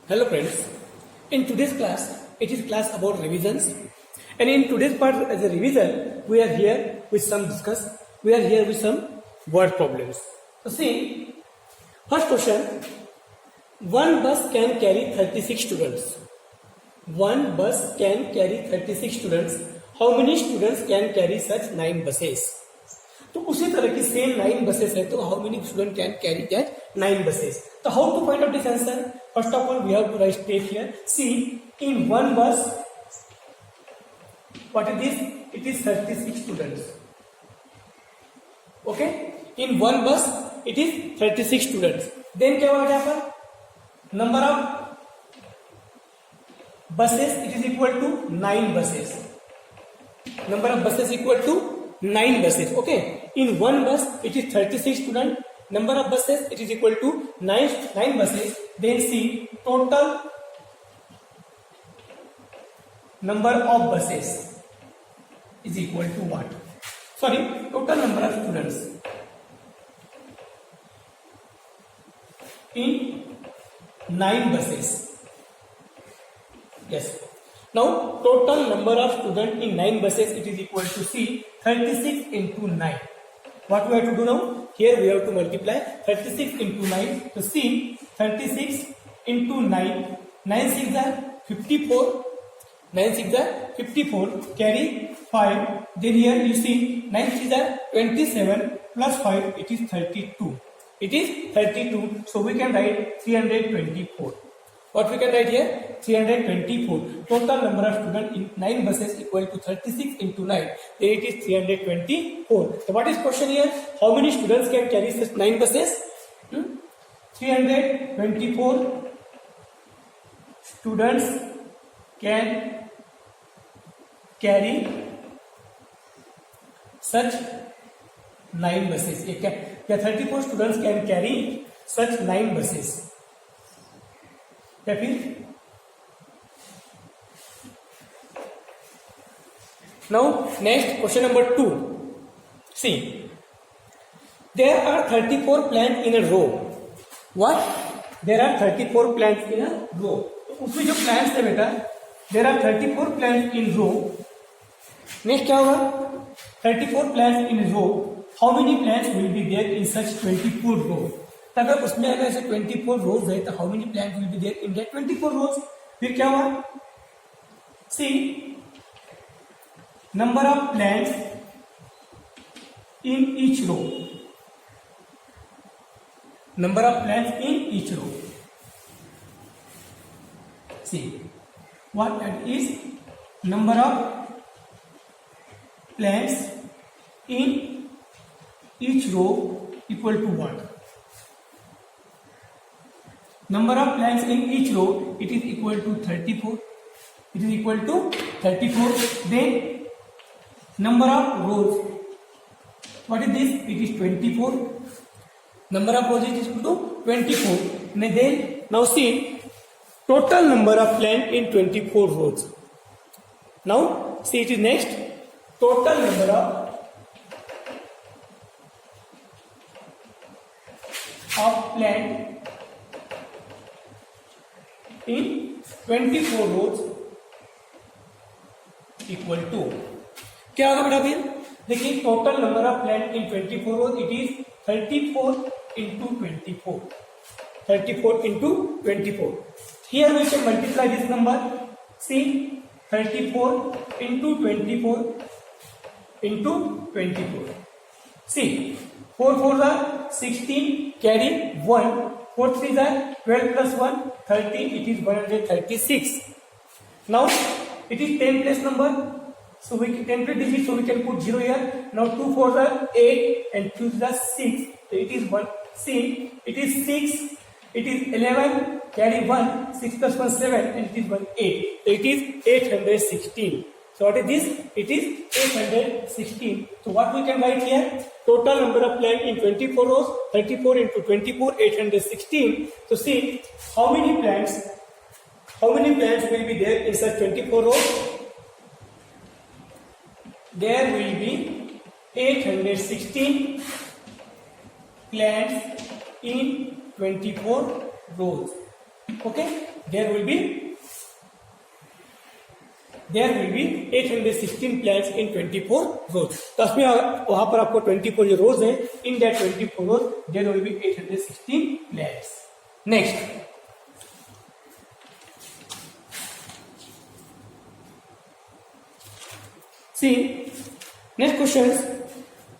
Hello friends, in today's class, it is class about revisions, and in today's part as a revision, we are here with some word problems. So see, first question, one bus can carry 36 students. One bus can carry 36 students. How many students can carry such 9 buses? तो उसी तरह की same 9 buses है तो how many student can carry that 9 buses. तो how to find out this answer? First of all we have to write step here. See in one bus what is this? It is 36 students. Okay, in one bus it is 36 students. Then क्या होगा यहाँ पर? Number of buses it is equal to 9 buses. Number of buses equal to 9 buses. Okay, in one bus it is 36 student. Number of buses it is equal to 9 buses. Then see total number of buses is equal to what? Sorry, total number of students in 9 buses. Yes. Now total number of students in 9 buses it is equal to C 36 into 9. What we have to do now? Here we have to multiply 36 into 9. So C 36 into 9. 9 6 are 54. 9 6 are 54. Carry 5. Then here you see 9 6 are 27 plus 5 it is 32. It is 32. So we can write 324. What we can write here? 324. Total number of students in 9 buses equal to 36 into 9. Then it is 324. So what is question here? How many students can carry such 9 buses? 324 students can carry such 9 buses. क्या 34 students can carry such 9 buses. या फिर now next question number 2. See there are 34 plant in a row. What? There are 34 plants in a row. तो उसमें जो plants है बेटा, there are 34 plants in row. Next क्या होगा? 34 plants in row. How many plants will be there in such 24 row? अगर उसमें अगर ऐसे 24 रोज है तो how many plant will be there in that 24 rows? फिर क्या हुआ? See number of plants in each row. Number of plants in each row. See what that is number of plants in each row equal to what? Number of plants in each row it is equal to 34. It is equal to 34. Then number of rows. What is this? It is 24. Number of rows is equal to 24. And then now see total number of plant in 24 rows. Now see it is next total number of plant in 24 rows equal to क्या होगा बेटा? फिर देखिए total number of plant in 24 rows it is 34 into 24. 34 into 24. Here we can multiply this number. See 34 into 24 into 24. See 4 4s are 16. Carry 1. 4 3s are 12 plus 1 13. It is 136. Now it is 10 place number, so we can 10 place digit, so we can put 0 here. Now 2 4s are 8 and 2 3s are 6. So it is 1. See it is 6. It is 11. Carry 1. 6 plus 1 7 and it is 1 8. So it is 816. So what is this? It is 816. So what we can write here? Total number of plant in 24 rows, 34 into 24, 816. So see how many plants will be there in such 24 rows? There will be 816 plants in 24 rows. Okay. there will be 816 plants in 24 rows. तो उसमें वहां पर आपको 24 जो रोज है, in that 24 rows there will be 816 plants. Next, see next questions.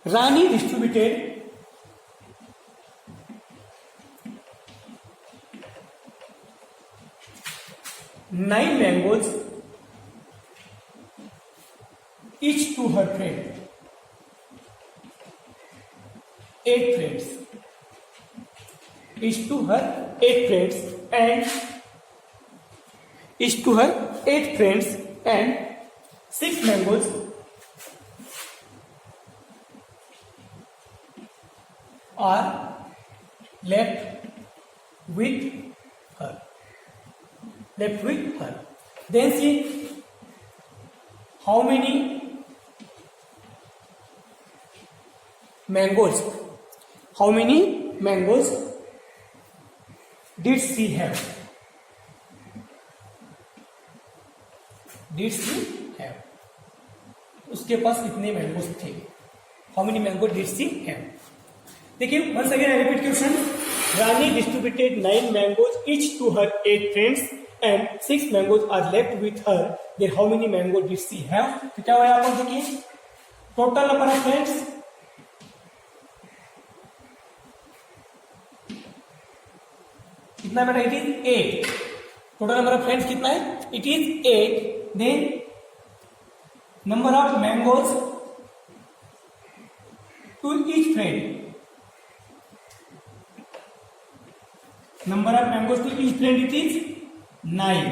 Rani distributed 9 mangoes each to her friend, 8 friends, each to her 8 friends, and each to her 8 friends, and 6 mangoes are left with her. Left with her. Then see how many mangoes. How many mangoes did she have? Did she have? उसके पास कितने mangoes थे? How many mango did she have? देखिए, once again I repeat question. Rani distributed 9 mangoes each to her 8 friends and 6 mangoes are left with her. Then how many mango did she have? तो क्या हुआ यहाँ पर देखिए, total number of friends कितना बेटा? It is 8. Total number of friends कितना है? It is 8. Then number of mangoes to each friend. Number of mangoes to each friend, it is 9.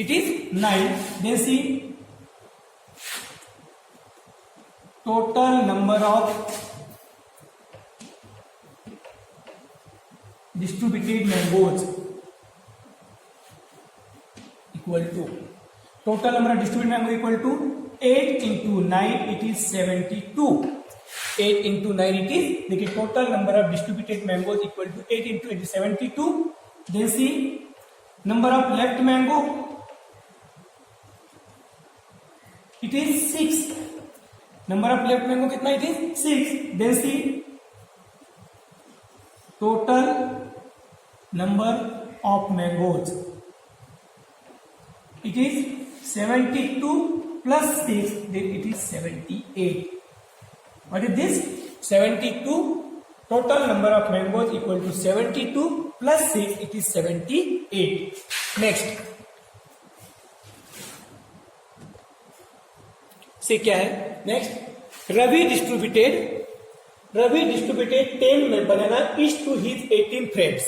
It is 9. Then see total number of distributed mangoes equal to total number of distributed mangoes equal to 8 into 9. It is 72. 8 into 9 it is. देखिए, total number of distributed mangoes equal to 8 into 8 is 72. Then see number of left mango, it is 6. Number of left mango कितना? it is 6. Then see total number of mangoes, it is 72 plus 6, then it is 78. What is this? 72. Total number of mangoes equal to 72 plus 6, it is 78. Next, see क्या है? Next, Ravi distributed 10 banana each to his 18 friends,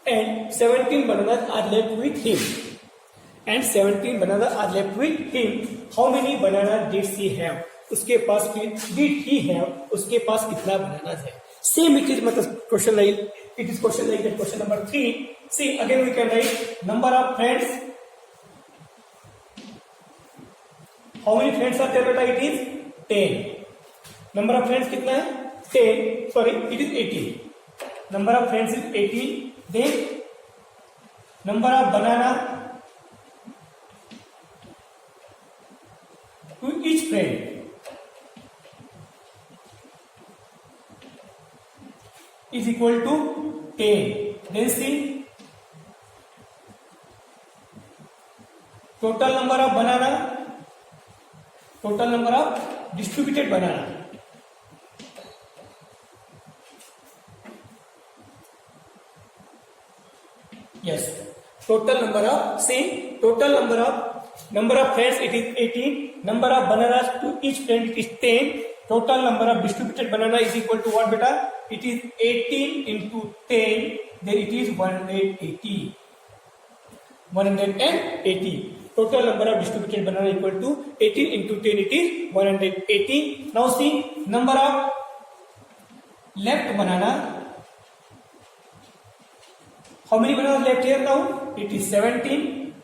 and 17 bananas are left with him. And 17 bananas are left with him. How many bananas did she have? उसके पास फिर did he have, उसके पास कितना बनाना है? Same it is, मतलब question like it is question like that. Question number 3. See again we can write number of friends. How many friends are there बेटा? It is 10. Number of friends कितना है? 10. Sorry, it is 18. Number of friends is 18. Then number of banana to each friend is equal to 10. Then see total number of banana, total number of distributed banana. Yes, total number of, see total number of friends it is 18. Number of bananas to each friend it is 10. Total number of distributed banana is equal to what beta? It is 18 into 10. Then it is 180. 180. Total number of distributed banana equal to 18 into 10. It is 180. Now see number of left banana. How many bananas left here now? It is 17.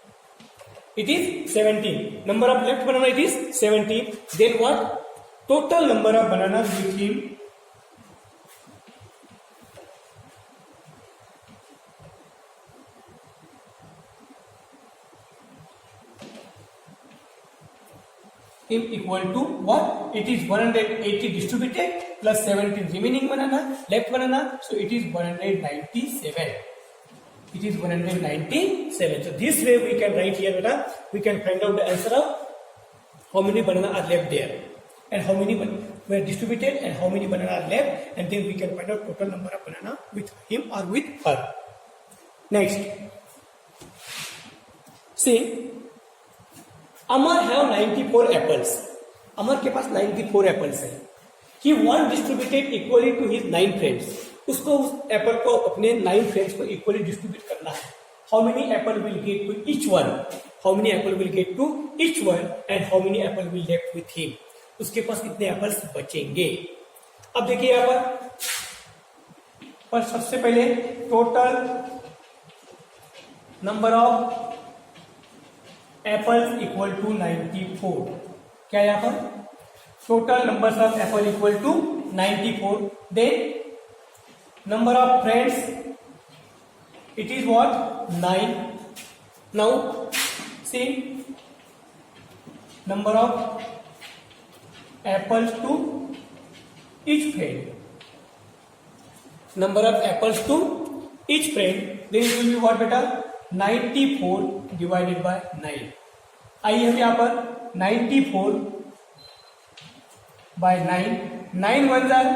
It is 17. Number of left banana it is 17. Then what? Total number of bananas with him him equal to what? It is 180 distributed plus 17 remaining banana, left banana, so it is 197. It is 197. So this way we can write here, beta. We can find out the answer of how many banana are left there, and how many were distributed, and how many banana are left, and then we can find out total number of banana with him or with her. Next, see, Amar have 94 apples. Amar के पास 94 apples है. He one distributed equally to his 9 friends. उसको उस Apple को अपने 9 friends को equally distribute करना है. How many apple will get to each one? How many apple will get to each one and how many apple will left with him? उसके पास कितने एप्पल्स बचेंगे? अब देखिए यहाँ पर सबसे पहले total number of apples equal to 94. क्या यहाँ पर total number of apple equal to 94. Then number of friends, it is what? 9. Now see, number of apples to each friend. Number of apples to each friend, then it will be what beta? 94 divided by 9. आइए हम यहाँ पर 94 by 9. 9 ones are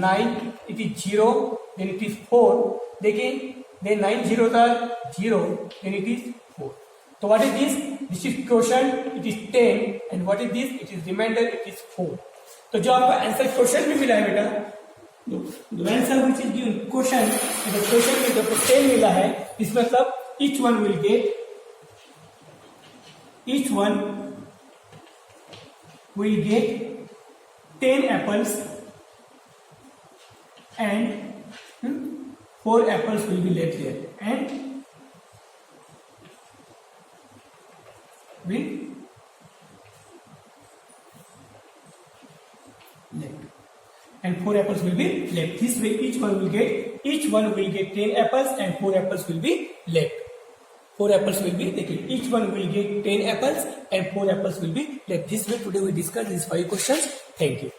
9. It is 0. Then it is 4. देखिए, then 9 zeros are 0. Then it is 4. So what is this? This is quotient. It is 10. And what is this? It is remainder. It is 4. तो जो आपका answer question में मिला है बेटा, the answer which is given question, the question में जो 10 मिला है, इसमें मतलब each one will get 10 apples and 4 apples will be left there and will left, and 4 apples will be left. This way each one will get 10 apples and 4 apples will be left. 4 apples will be taken. Each one will get 10 apples and 4 apples will be left. This way today we discuss these 5 questions. Thank you.